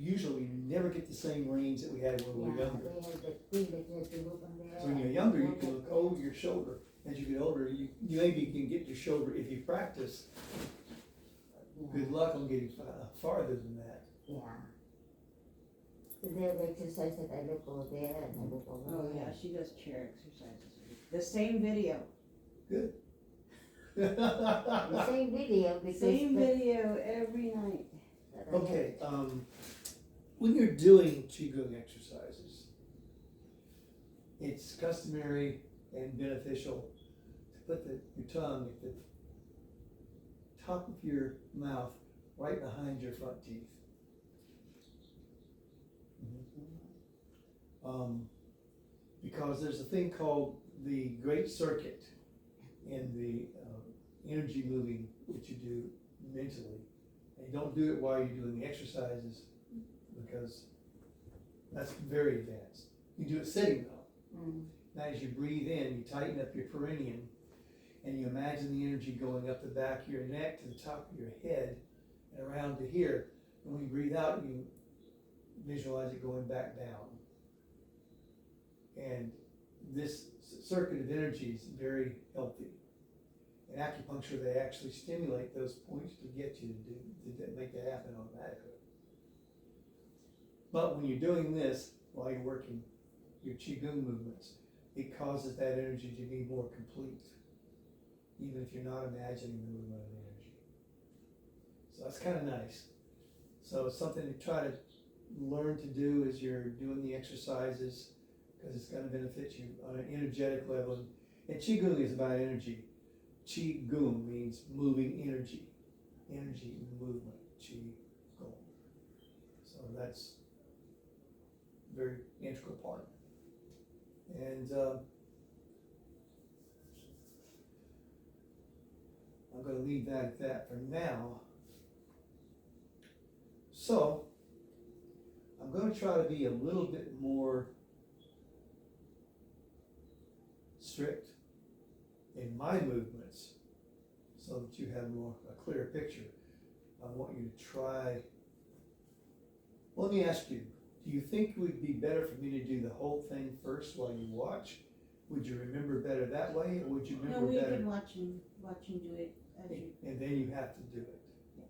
usually you never get the same range that we had when we were younger. They have that thing that you have to look on there. So when you're younger, you can look over your shoulder. As you get older, you maybe can get your shoulder, if you practice, good luck on getting farther than that. Yeah. So they have exercise that I look over there and I look over Oh, there. yeah, she does chair exercises. The same video. Good. The same video because. Same video every night. Okay, when you're doing Qigong exercises, it's customary and beneficial to put your tongue at the top of your mouth, right behind your front teeth. Because there's a thing called the Great Circuit in the energy moving that you do mentally. And you don't do it while you're doing the exercises because that's very advanced. You do it sitting though. Mm. Now as you breathe in, you tighten up your perineum and you imagine the energy going up the back of your neck to the top of your head and around to here. And when you breathe out, you visualize it going back down. And this circuit of energy is very healthy. In acupuncture, they actually stimulate those points to get you to make that happen automatically. But when you're doing this while you're working your Qigong movements, it causes that energy to be more complete, even if you're not imagining the movement of the energy. So that's kind of nice. So it's something to try to learn to do as you're doing the exercises, because it's going to benefit you on an energetic level. And Qigong is about energy. Qigong means moving energy. Energy movement. Qigong. So that's a very integral part. And I'm going to leave that at that for now. So I'm going to try to be a little bit more strict in my movements so that you have a clearer picture. I want you to try. Let me ask you, do you think it would be better for me to do the whole thing first while you watch? Would you remember better that way, or would you remember No, we better? can watch him do it as you. And then you have to do it. Yeah.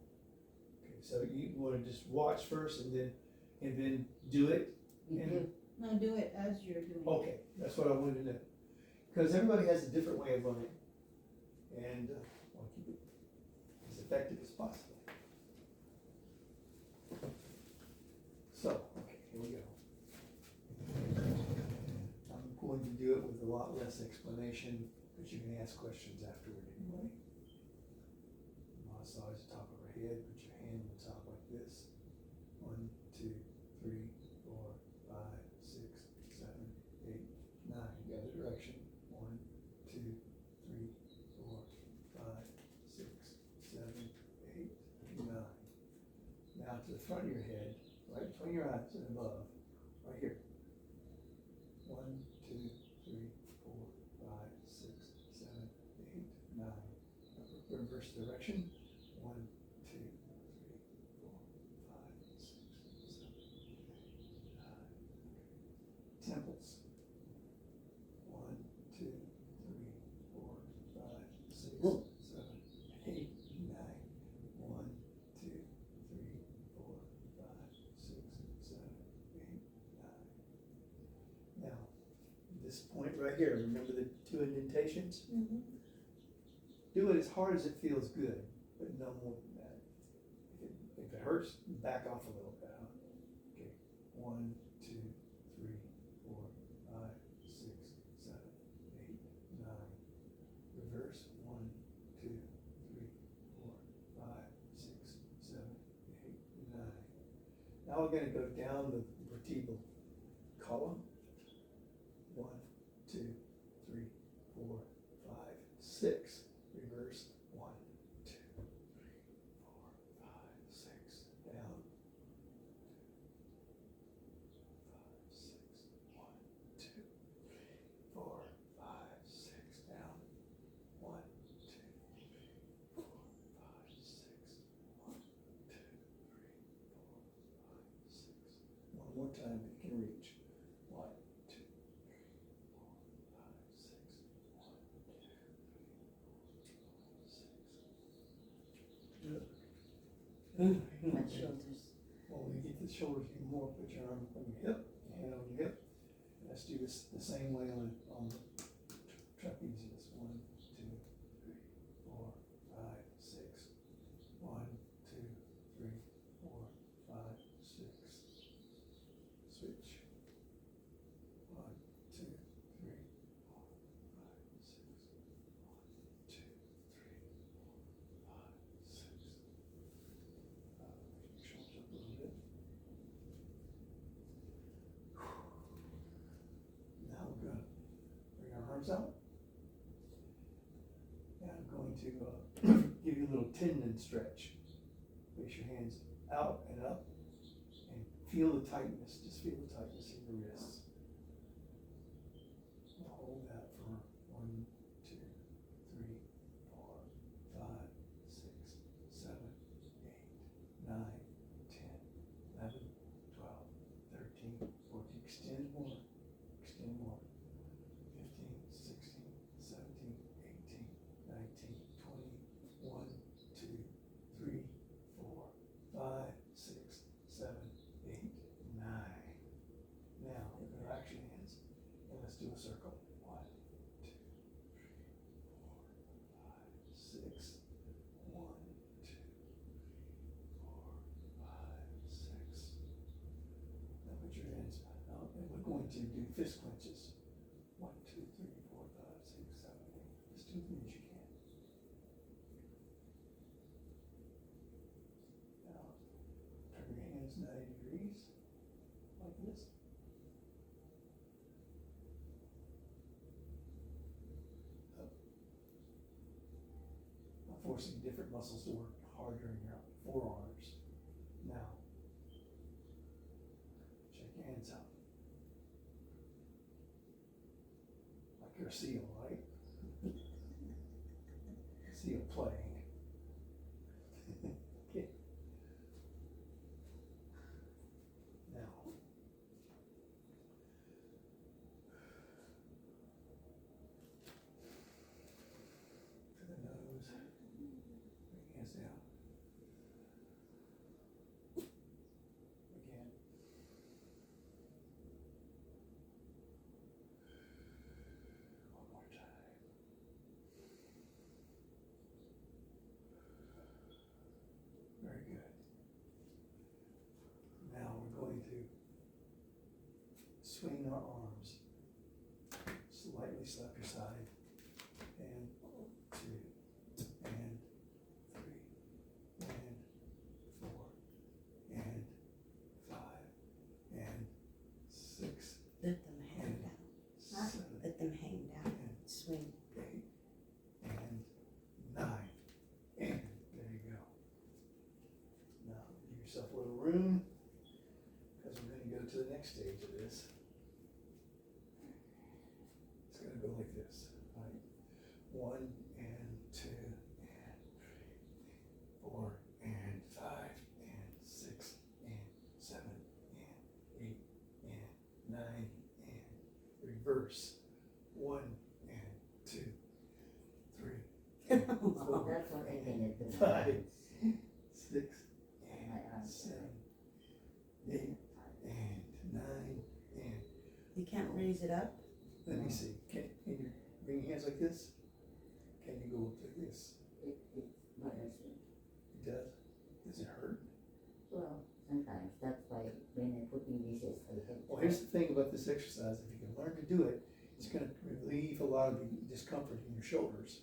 Okay, so you want to just watch first and then do it? You And- do. No, do it as you're doing it. Okay, that's what I wanted to know. Because everybody has a different way of learning. And I want to keep it as effective as possible. So, okay, here we go. I'm going to do it with a lot less explanation, but you can ask questions afterward anyway. Massage the top of her head, put your hand on top like this. 1, 2, 3, 4, 5, 6, 7, 8, 9. The other direction. 1, 2, 3, 4, 5, 6, 7, 8, 9. Now to the front of your head, right between your eyes and above, right here. 1, 2, 3, 4, 5, 6, 7, 8, 9. Reverse direction. 1, 2, 3, 4, 5, 6, 7, 8, 9. Temples. 1, 2, 3, 4, 5, 6, 7, 8, 9. 1, 2, 3, 4, 5, 6, 7, 8, 9. Now, this point right here, remember the 2 indentations? Mm-hmm. Do it as hard as it feels good, but no more than that. If it hurts, back off a little bit. Huh? Okay, 1, 2, 3, 4, 5, 6, 7, 8, 9. Reverse. 1, 2, 3, 4, 5, 6, 7, 8, 9. Now we're going to go down the vertebral column. 1, 2, 3, 4, 5, 6. Reverse. 1, 2, 3, 4, 5, 6. Down. 5, 6. 1, 2, 3, 4, 5, 6. Down. 1, 2, 3, 4, 5, 6. 1, 2, 3, 4, 5, 6. more time that you can reach. 1, 2, 3, 4, 5, 6. 1, 2, 3, 4, 5, 6. My shoulders. Well, when you get the shoulders even more, put your arm on your hip, your hand on your hip. Let's do this the same way on the trapezius. 1, 2, 3, 4, 5, 6. 1, 2, 3, 4, 5, 6. Switch. 1, 2, 3, 4, 5, 6. 1, 2, 3, 4, 5, 6. Make your shoulders up a little bit. Now we're going to bring our arms out. And I'm going to give you a little tendon stretch. Place your hands out and up and feel the tightness. Just feel the tightness in your wrists. And hold that for 1, 2, 3, 4, 5, 6, 7, 8, 9, 10, 11, 12, 13, 14. Extend more. Extend more. 15, 16, 17, 18, 19, 20, 1, 2, 3, 4, 5, 6, 7, 8, 9. Now, relax your hands and let's do a circle. 1, 2, 3, 4, 5, 6. 1, 2, 4, 5, 6. Now put your hands out and we're going to do fist clenches. 1, 2, 3, 4, 5, 6, 7, 8. Just do as many as you can. Now, turn your hands 90 degrees, like this. Up. Now forcing different muscles to work harder in your forearms. Now, check your hands out. Like you're a seal, right? Seal playing. Okay. Now, to the nose, bring hands down. Again. One more time. Very good. Now we're going to swing our arms. Slightly slap your side. And 2, and 3, and 4, and 5, and 6, Let them hang and down. 7, Let them hang down. and Swing. 8, and 9. And there you go. Now give yourself a little room because we're going to go to the next stage of this. It's going to go like this, right? 1 and 2 and 3, 4 and 5 and 6 and 7 and 8 and 9 and reverse. 1 and 2, 3 and 4 That's what I and did to my 5, hands. 6 My and arms. 7, 8 and 9 and You can't raise it up? let me see. Can you bring your hands like this? Can you go up like this? It bothers me. It does. Does it hurt? Well, sometimes, that's why when I put in dishes, I have. Well, here's the thing about this exercise. If you can learn to do it, it's going to relieve a lot of the discomfort in your shoulders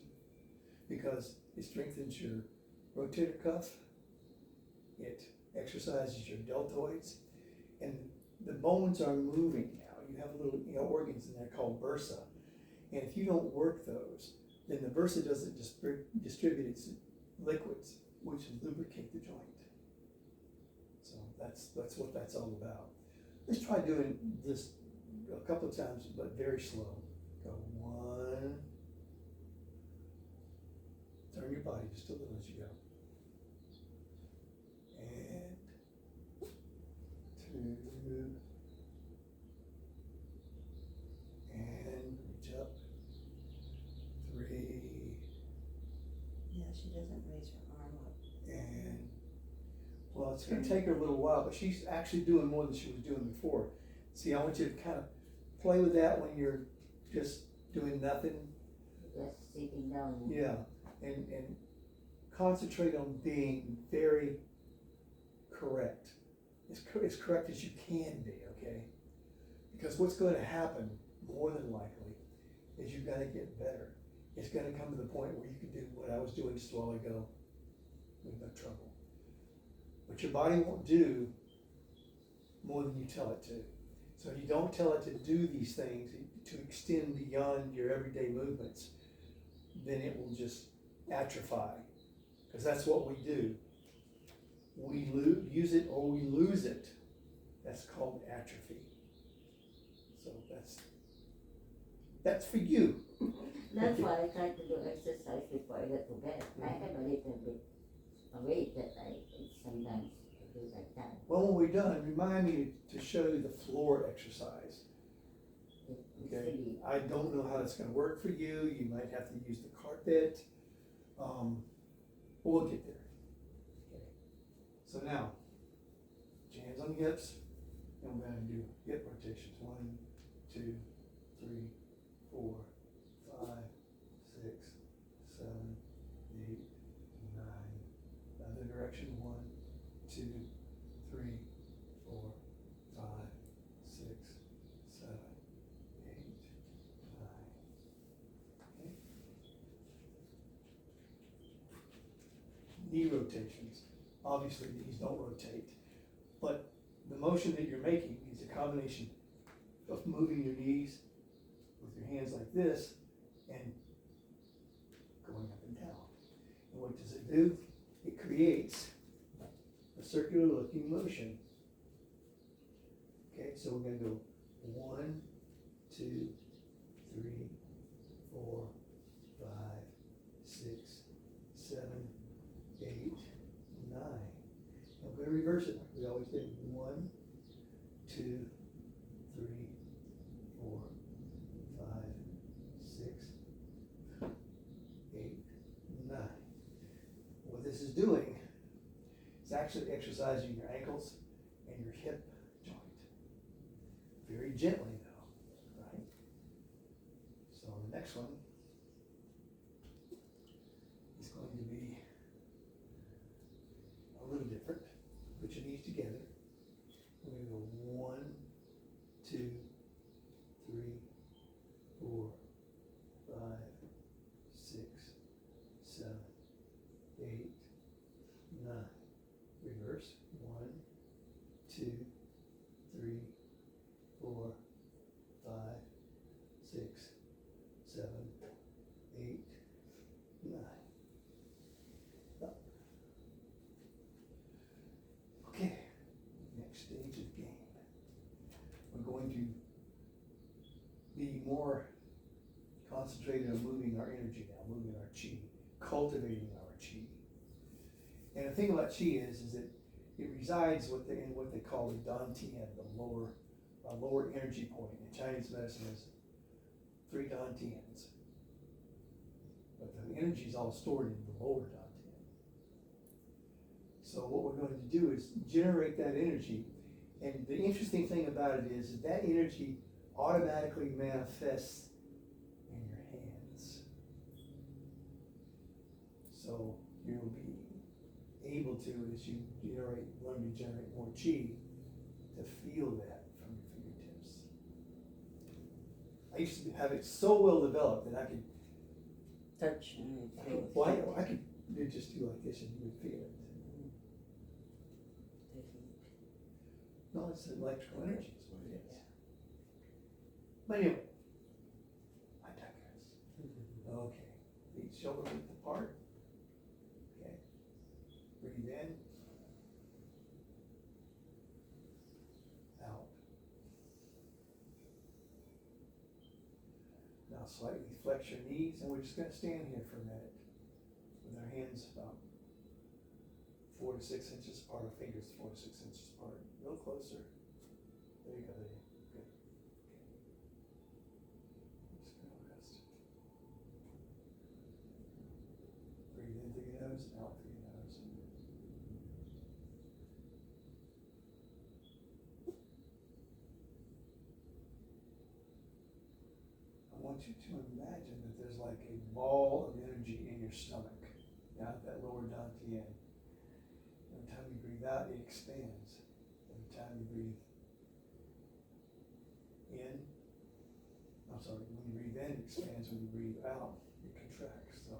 because it strengthens your rotator cuff. It exercises your deltoids, and the bones are moving now. You have little organs in there called bursa, and if you don't work those, then the bursa doesn't distribute its liquids, which lubricate the joint. So that's what that's all about. Let's try doing this a couple of times, but very slow. Go 1. Turn your body just a little as you go. And 2. 2, and reach up, 3, Yeah, she doesn't raise her arm up. and, well, it's gonna take her a little while, but she's actually doing more than she was doing before. See, I want you to kind of play with that when you're just doing nothing. Just sitting down. Yeah, and concentrate on being very correct. As correct as you can be, okay? Because what's going to happen, more than likely, is you're gonna get better. It's gonna come to the point where you can do what I was doing just a while ago with no trouble. But your body won't do more than you tell it to. So if you don't tell it to do these things, to extend beyond your everyday movements, then it will just atrophy. Because that's what we do. We use it or we lose it. That's called atrophy. So that's for you. That's why I try to do exercise before I go to bed. I have a little bit of weight that I sometimes do like that. Well, when we're done, remind me to show you the floor exercise. It's Okay. really, I don't know how that's gonna work for you. You might have to use the carpet. But we'll get there. Okay. So now, put your hands on the hips, and we're gonna do hip rotations. 1, 2, 3, 4, 5, 6, 7, 8, 9. Other direction. 1, 2, 3, 4, 5, 6, 7, 8, 9. Okay. Knee rotations. Obviously, knees don't rotate, but the motion that you're making is a combination of moving your knees with your hands like this and going up and down. And what does it do? It creates a circular looking motion. Okay, so we're gonna go 1, 2, 3, 4, 5, 6, 7, 8, 9. And we're gonna reverse it like we always did. 1, 2, 3, 4, 5, 6, 8, 9. What this is doing is actually exercising your ankles and your hip joint. Very gently though, right? So the next one is going to be a little different. Put your knees together. We're going to go 1, 2, 3, 4, 5, 6, 7, 8, 9. Reverse. 1, 2, 3, 4, 5, 6, 7, 8, 9. Up. Okay, next stage of game. We're going to be more concentrated on moving our energy now, moving our chi, cultivating our chi. And the thing about chi is that it resides in what they call the dantian, the lower energy point. In Chinese medicine is 3 dantians. But the energy is all stored in the lower dantian. So what we're going to do is generate that energy. And the interesting thing about it is that energy automatically manifests in your hands. So you'll be able to, as you learn to generate more chi, to feel that from your fingertips. I used to have it so well developed that I could Touch and feel it. well, I could just do like this and you would feel it. The heat. No, it's electrical energy is what it is. But anyway, I digress. Okay, feet shoulder width apart. Okay, breathe in. Out. Now slightly flex your knees, and we're just going to stand here for a minute with our hands about 4 to 6 inches apart, our fingers 4 to 6 inches apart, a little closer. There you go, there you go. Good. Just gonna rest. Breathe in through your nose, out through your nose. I want you to imagine that there's like a ball of energy in your stomach, down at that lower dantian. Every time you breathe out, it expands. Every time you breathe in, I'm sorry, when you breathe in, it expands. When you breathe out, it contracts. So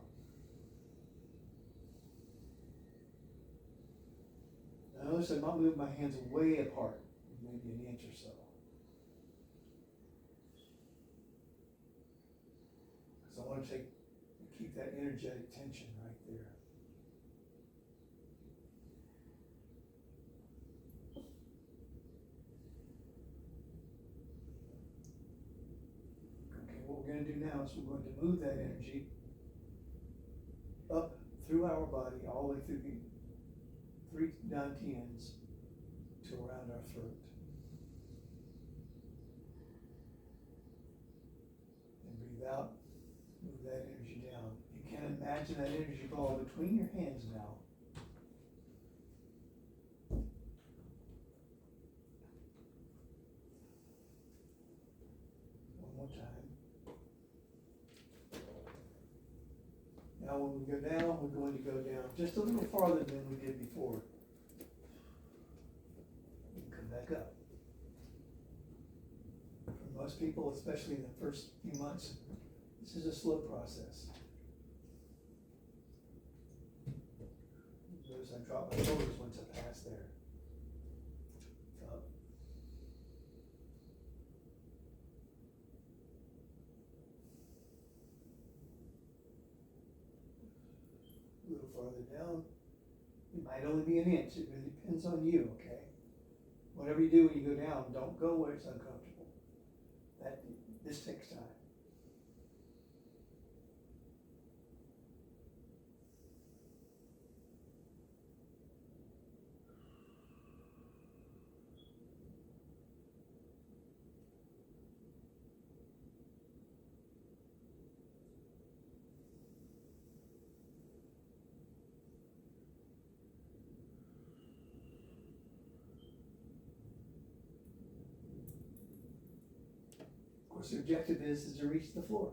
now notice I'm not moving my hands way apart, maybe an inch or so. So I want to keep that energetic tension right there. Okay, what we're going to do now is we're going to move that energy up through our body, all the way through the 3 dantians to around our throat. And breathe out, move that energy down. You can imagine that energy ball between your hands now. One more time. Now when we go down, we're going to go down just a little farther than we did before. And come back up. For most people, especially in the first few months, this is a slow process. Notice I drop my shoulders once I pass there. Up. A little farther down. It might only be an inch. It really depends on you, okay? Whatever you do when you go down, don't go where it's uncomfortable. This takes time. Of course, the objective is to reach the floor.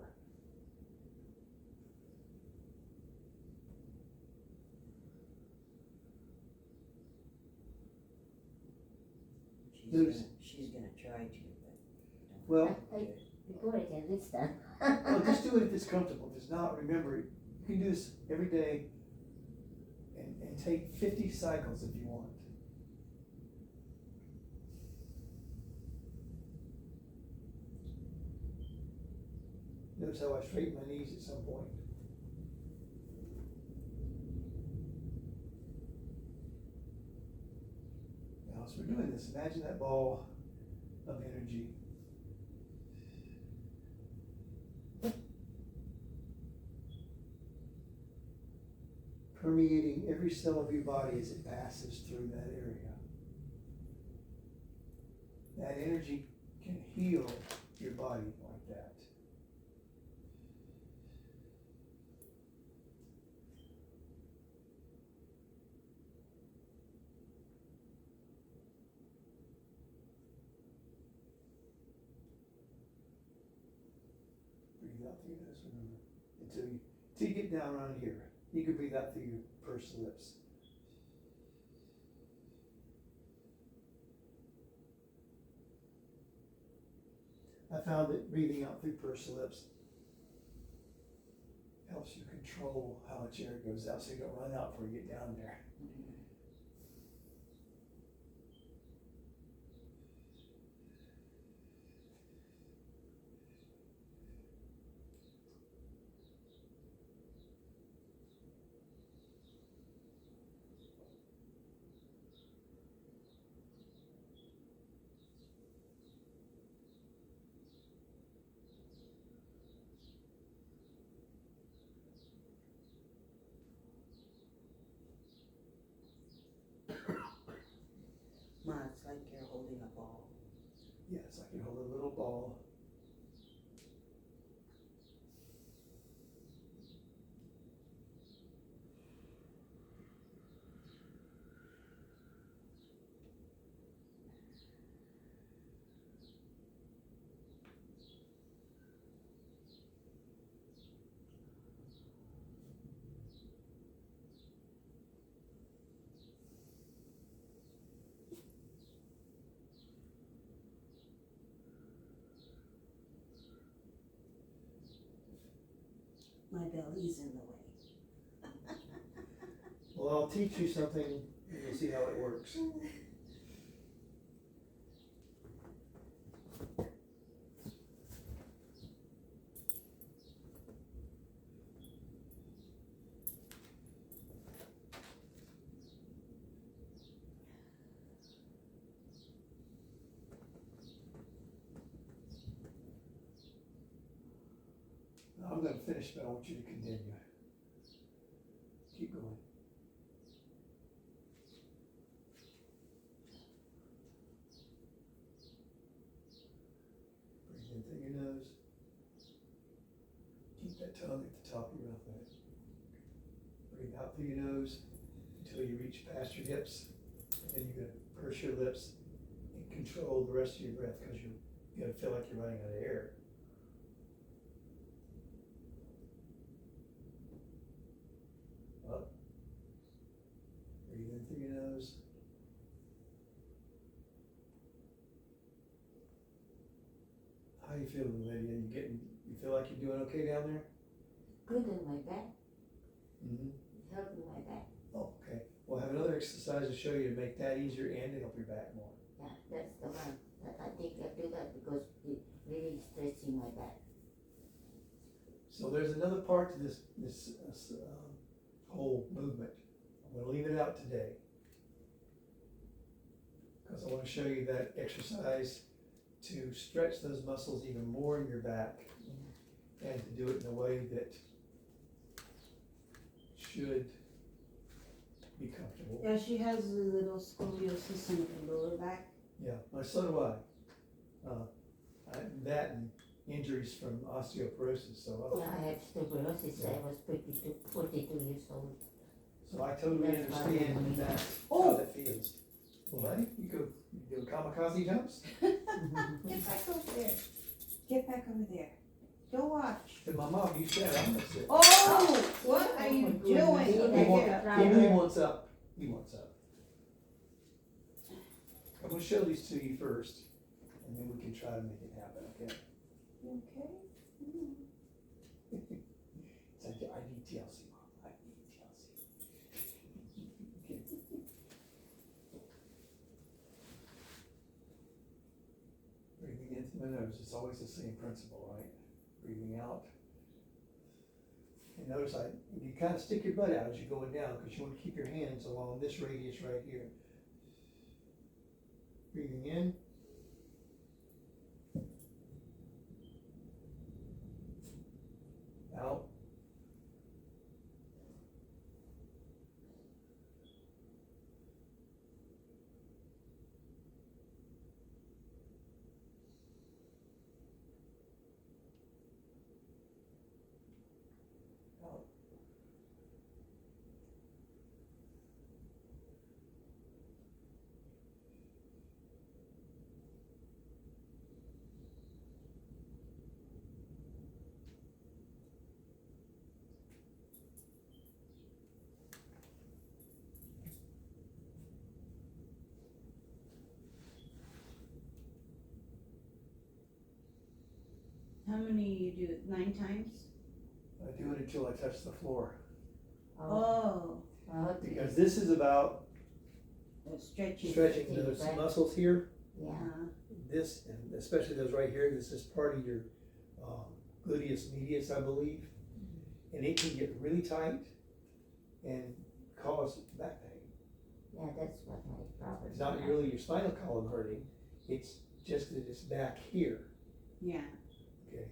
She's gonna try to, but. Well, Before I can reach that. well, just do it if it's comfortable. If it's not, remember, you can do this every day and take 50 cycles if you want. Notice how I straighten my knees at some point. Now, as we're doing this, imagine that ball of energy permeating every cell of your body as it passes through that area. That energy can heal your body like that. Breathe out through your nose, remember, until you get down around here. You can breathe out through your pursed lips. I found that breathing out through pursed lips helps you control how much air goes out so you don't run out before you get down there. ball. My belly's in the way. Well, I'll teach you something and you'll see how it works. I'm gonna finish, but I want you to continue. Keep going. Breathe in through your nose. Keep that tongue at the top of your mouth. Breathe out through your nose until you reach past your hips. And then you're gonna purse your lips and control the rest of your breath because you're gonna feel like you're running out of air. Up. Breathe in through your nose. How you feeling, Lydia? You feel like you're doing okay down there? Good on my back, Mm-hmm. helping my back. Oh, okay. We'll have another exercise to show you to make that easier and to help your back more. Yeah, that's the one. That I think I do that because it really stretching my back. So there's another part to this whole movement. I'm gonna leave it out today. Because I wanna show you that exercise to stretch those muscles even more in your back and to do it in a way that should be comfortable. Yeah, she has a little scoliosis in her lower back. Yeah, so do I. That and injuries from osteoporosis, so. Yeah, I have tuberculosis. I was 42 years old. So I totally That's why understand I'm- that, how Oh. that feels. Well, buddy, you go kamikaze jumps? Get back over there. Get back over there. Go watch. To my mom, you said I'm gonna sit. Oh, what are you my doing? goodness. He Okay, want- get up. really wants up. He wants up. I'm gonna show these to you first, and then we can try to make it happen, okay? Okay. So I need TLC, Mom, I need TLC. Okay. Breathing in through my nose, it's always the same principle, right? Breathing out. And notice you kind of stick your butt out as you're going down, because you want to keep your hands along this radius right here. Breathing in. Out. Out. How many you do? 9 times? I do it until I touch the floor, Oh, because this is about stretching. stretching those Right. muscles here. Yeah. This, and especially those right here, this is part of your gluteus medius, I believe. And it can get really tight and cause back pain. Yeah, that's what my problem. It's not really your spinal column hurting, it's just that it's back here, Yeah. okay?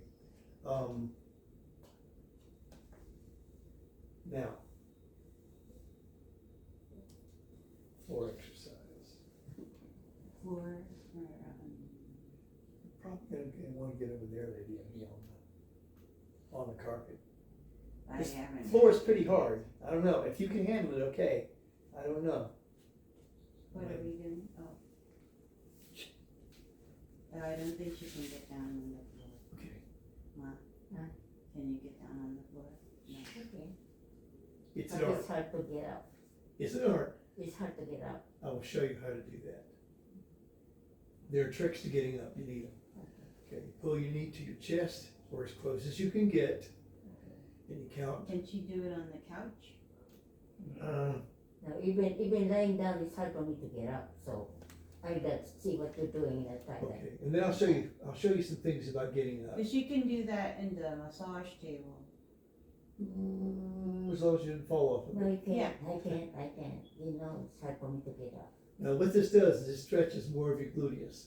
Now, floor exercise. Floor, and wanna get over there, lady, and be on the carpet. I This haven't. floor is pretty hard, I don't know, if you can handle it, okay, I don't know. What are we doing? Oh. Oh, I don't think she can get down on the floor. Okay. Ma? Huh? Can you get down on the floor? No. Okay. It's But an art, it's hard to get up. it's an art, It's hard to get up. I will show you how to do that. There are tricks to getting up, you need them. Okay, you pull your knee to your chest, or as close as you can get, and you count, Can she do it on the couch? Now, even laying down, it's hard for me to get up, so I gotta see what you're doing and I try that. okay, and then I'll show you some things about getting up, Cause you can do that in the massage table. as long as you didn't fall off of No, it. you can't, Yeah. I can't, you know, it's hard for me to get up. Now, what this does is it stretches more of your gluteus,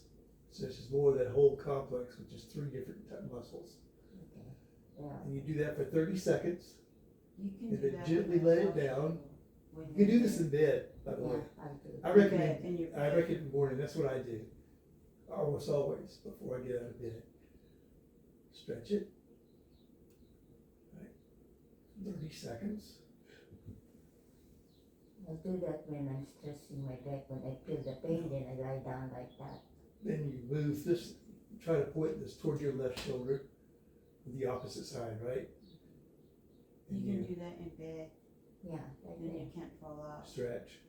stretches more of that whole complex, which is 3 different muscles. Okay, yeah. And you do that for 30 seconds. You can And do then that. gently with let it massage down. table when You can do you're this in bed, by the way. Yeah, I'll do it. I in bed, recommend, in your I bed. recommend in the morning, that's what I do. Almost always, before I get out of bed. Stretch it. Right. 30 seconds. I do that when I'm stressing my back, when I feel the pain, then I lie down like that. Then you move this, try to point this toward your left shoulder with the opposite side, right? You And can do that in bed, Yeah, like then you that. can't fall off. stretch.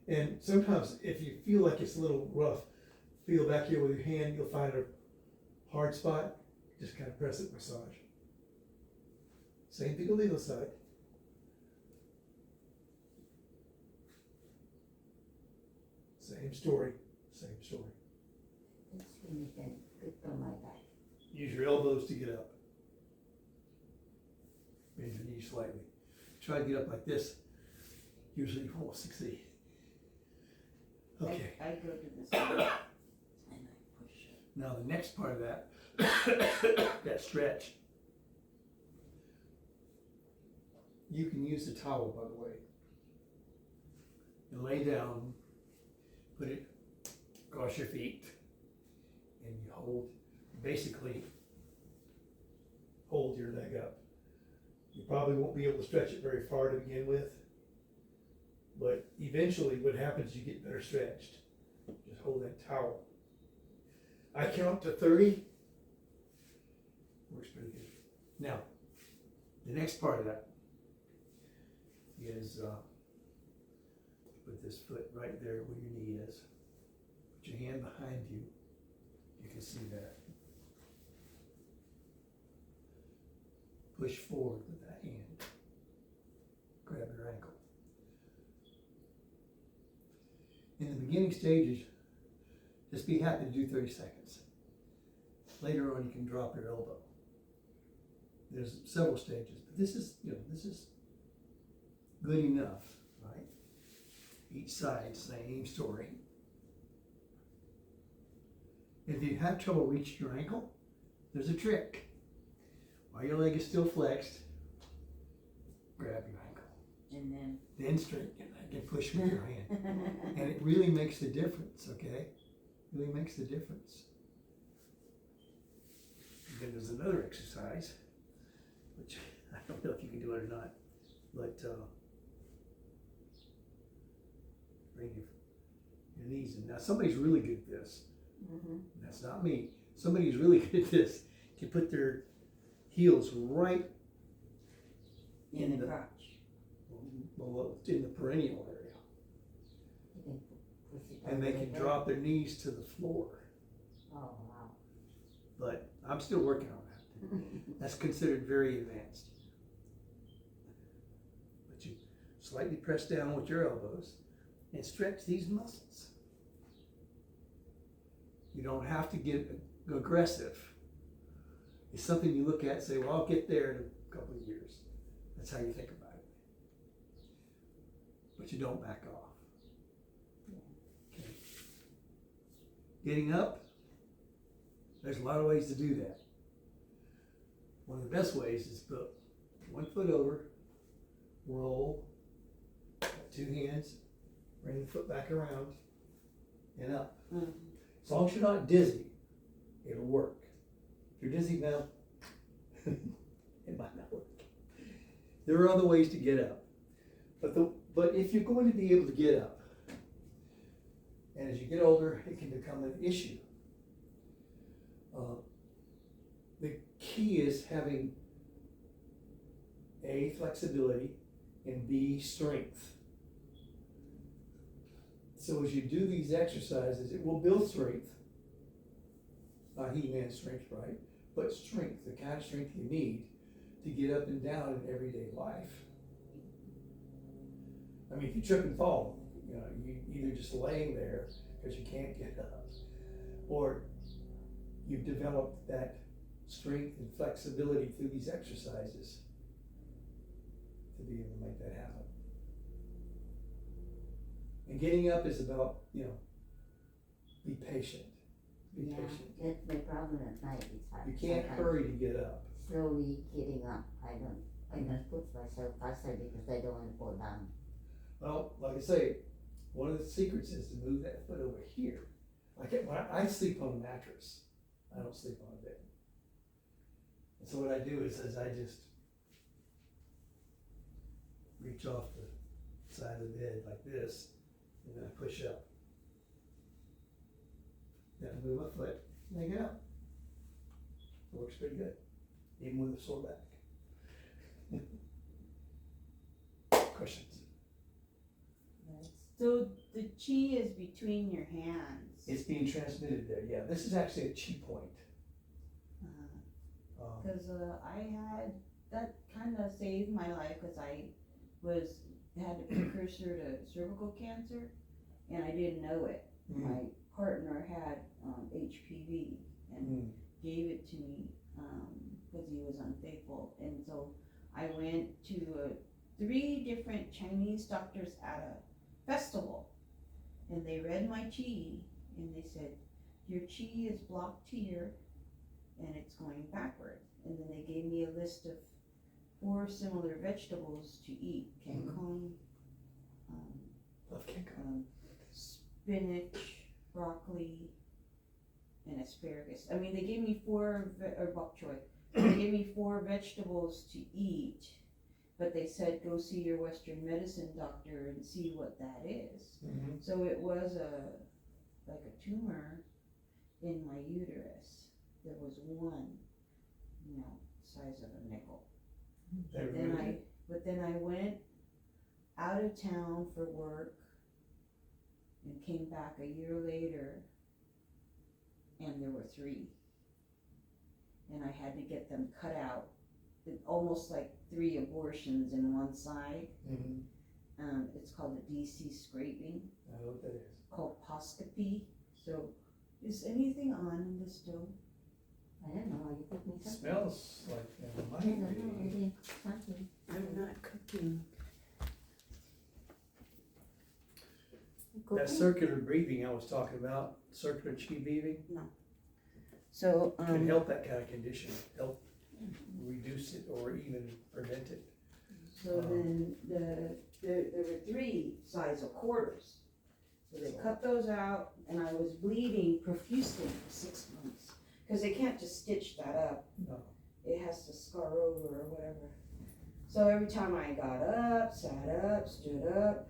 And sometimes if you feel like it's a little rough, feel back here with your hand, you'll find a hard spot, just kind of press it, massage. Same thing on the other side. Same story, same story. It's really good for my back. Use your elbows to get up. Bend your knees slightly. Try to get up like this. Usually you won't succeed. Okay, I go to the side and I push it. now the next part of that, that stretch. You can use the towel, by the way. You lay down, put it across your feet, and you hold, basically hold your leg up. You probably won't be able to stretch it very far to begin with, but eventually what happens, you get better stretched. Just hold that towel. I count to 30. Works pretty good. Now, the next part of that is put this foot right there where your knee is. Put your hand behind you. You can see that. Push forward with that hand. Grab your ankle. In the beginning stages, just be happy to do 30 seconds. Later on, you can drop your elbow. There's several stages, but this is, this is good enough, right? Each side, same story. If you have trouble reaching your ankle, there's a trick. While your leg is still flexed, grab your ankle. And Then straighten it and push with your hand. And it really makes the difference, okay? Really makes the difference. And then there's another exercise, which I don't know if you can do it or not, but bring your knees in. Now somebody's really good at this. Mm-hmm. That's not me. Somebody who's really good at this can put their heels right in the the- crotch. below, in the perennial area. You can push it And all they the way can down. drop their knees to the floor. Oh, wow. But I'm still working on that. That's considered very advanced. But you slightly press down with your elbows and stretch these muscles. You don't have to get aggressive. It's something you look at and say, well, I'll get there in a couple of years. That's how you think about it. But you don't back off. Okay. Getting up, there's a lot of ways to do that. One of the best ways is put one foot over, roll, two hands, bring the foot back around, and up. Mm. As long as you're not dizzy, it'll work. If you're dizzy now, it might not work. There are other ways to get up. But if you're going to be able to get up, and as you get older, it can become an issue. The key is having A, flexibility, and B, strength. So as you do these exercises, it will build strength. Not He-Man strength, right? But strength, the kind of strength you need to get up and down in everyday life. I mean, if you trip and fall, you know, you either just laying there because you can't get up, or you've developed that strength and flexibility through these exercises to be able to make that happen. And getting up is about, you know, be patient. Be Yeah, patient. that's my problem at night. It's hard. You can't sometimes hurry to get up. slowly getting up. I don't push myself faster because I don't want to fall down. Well, like I say, one of the secrets is to move that foot over here. When I sleep on a mattress. I don't sleep on a bed. And so what I do is I just reach off the side of the bed like this, and then I push up. Then I move my foot, and I get up. It works pretty good, even with a sore back. Questions? So the chi is between your hands. It's being transmitted there, yeah. This is actually a chi point. Because I had, that kind of saved my life because I had a precursor to cervical cancer and I didn't know it. My partner had HPV and gave it to me because he was unfaithful. And so I went to 3 different Chinese doctors at a festival and they read my chi and they said, your chi is blocked here and it's going backwards. And then they gave me a list of 4 similar vegetables to eat. Kangkong, Love kangkong. spinach, broccoli, and asparagus. I mean, they gave me 4, or bok choy. They gave me 4 vegetables to eat, but they said go see your Western medicine doctor and see what that is. So it was like a tumor in my uterus. There was one, you know, size of a nickel. But then I went out of town for work and came back a year later and there were 3. And I had to get them cut out. Almost like 3 abortions in one side. It's called a DC scraping. I know what that is. Colposcopy. So is anything on in the stove? I don't know. You put me It something. smells like it I might don't know. be. Maybe something. I'm not cooking. That circular breathing I was talking about, circular chi breathing, So can help that kind of condition, help reduce it or even prevent it. So then there were 3 size of quarters. So they cut those out and I was bleeding profusely for 6 months. Because they can't just stitch that up. No. It has to scar over or whatever. So every time I got up, sat up, stood up,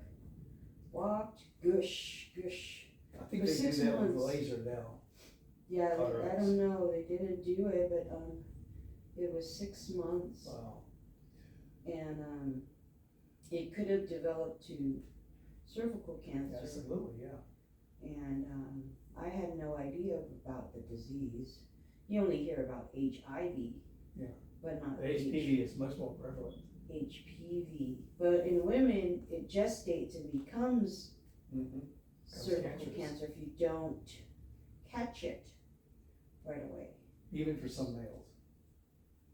walked, gush, gush. I think For they do 6 that with months. laser now. Yeah, I Cataracts. don't know, they didn't do it, but it was 6 months. Wow. And it could have developed to cervical cancer. Absolutely, yeah. And I had no idea about the disease. You only hear about HIV, Yeah. but not HPV is much more prevalent. HPV. But in women, it gestates and becomes cervical cancerous. cancer if you don't catch it right away. Even for some males.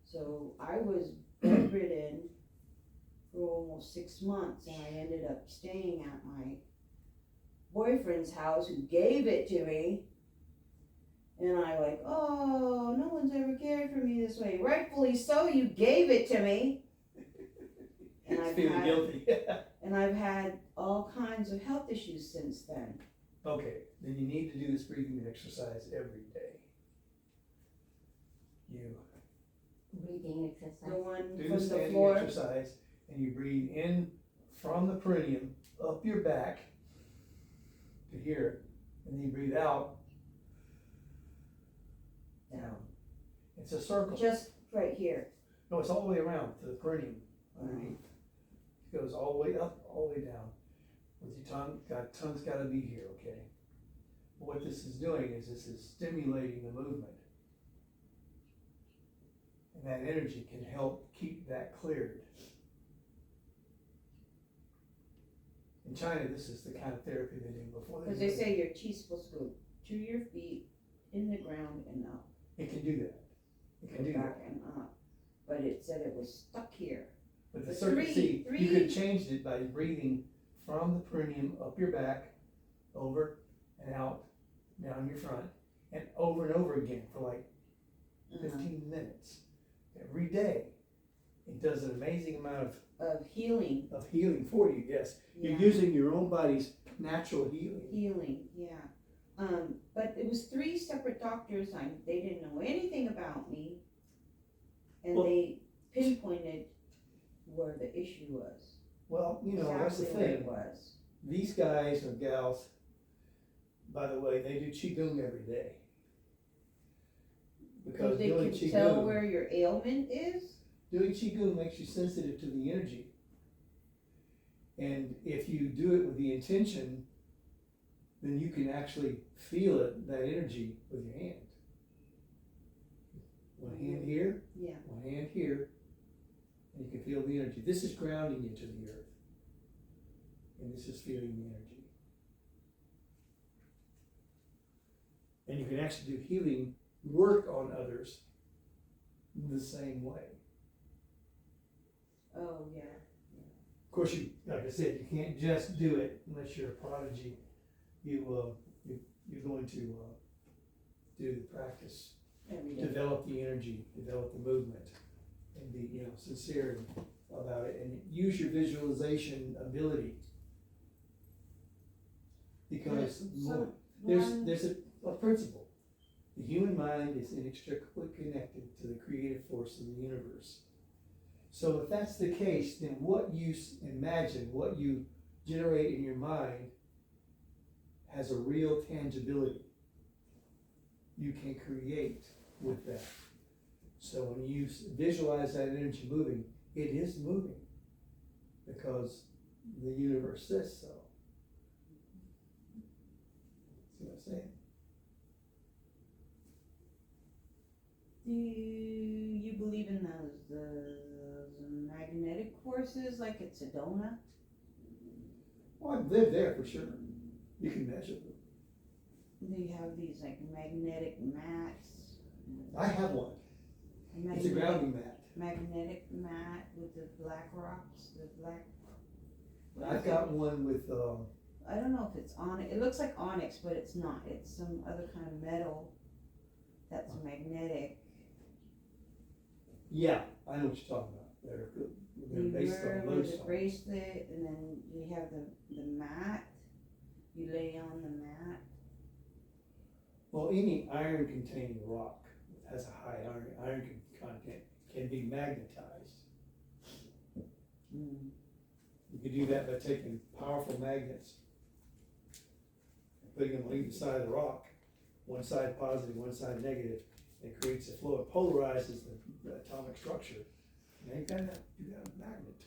So I was bedridden for almost 6 months, and I ended up staying at my boyfriend's house who gave it to me. And I like, oh, no one's ever cared for me this way. Rightfully so, you gave it to me. And I've Feeling had, guilty. and I've had all kinds of health issues since then. Okay, then you need to do this breathing exercise every day. you Breathing exercise. The one do the from the standing floor. exercise, and you breathe in from the perineum, up your back to here, and then you breathe out, down. It's a circle. Just right here. No, it's all the way around to the perineum underneath. It goes all the way up, all the way down. With your tongue's gotta be here, okay? But what this is doing is this is stimulating the movement. And that energy can help keep that cleared. In China, this is the kind of therapy they do before they Because do they it. say your chi's supposed to go to your feet, in the ground and up. It can do that. It can do Back that. and up. But it said it was stuck here. But the But circuit, see, you three- could have changed it by breathing from the perineum up your back, over and out, down your front, and over again for like 15 minutes every day. It does an amazing amount Of healing. of healing for you, yes. Yeah. You're using your own body's natural healing. Healing, yeah. But it was 3 separate doctors. They didn't know anything about me. And Well- they pinpointed where the issue was. Well, you know, that's the Exactly where it thing. was. These guys or gals, by the way, they do Qigong every day. Because They doing can tell Qigong, where your ailment is. doing Qigong makes you sensitive to the energy. And if you do it with the intention, then you can actually feel it, that energy, with your hand. One hand here, Yeah. one hand here, and you can feel the energy. This is grounding you to the earth. And this is feeling the energy. And you can actually do healing work on others the same way. Oh, yeah. Of course, you, like I said, you can't just do it unless you're a prodigy. You're going to do the practice, Every day. develop the energy, develop the movement, and be, sincere about it, and use your visualization ability. Because So, there's a principle. The human mind is inextricably connected to the creative force of the universe. So if that's the case, then what you imagine, what you generate in your mind, has a real tangibility. You can create with that. So when you visualize that energy moving, it is moving because the universe says so. See what I'm saying? do you believe in those magnetic forces like it's a donut? Well, I've lived there for sure. You can measure them. They have these like magnetic mats. I have one. It's a grounding mat. Magnetic mat with the black rocks, I've got one with, I don't know if it's onyx. It looks like onyx, but it's not. It's some other kind of metal that's magnetic. yeah, I know what you're talking about. They're You based wear on with the lodestone. bracelet, and then you have the mat. You lay on the mat. Well, any iron containing rock that has a high iron content can be magnetized. You could do that by taking powerful magnets and putting them on either side of the rock, one side positive, one side negative. It creates a flow. It polarizes the atomic structure. And you got a magnet.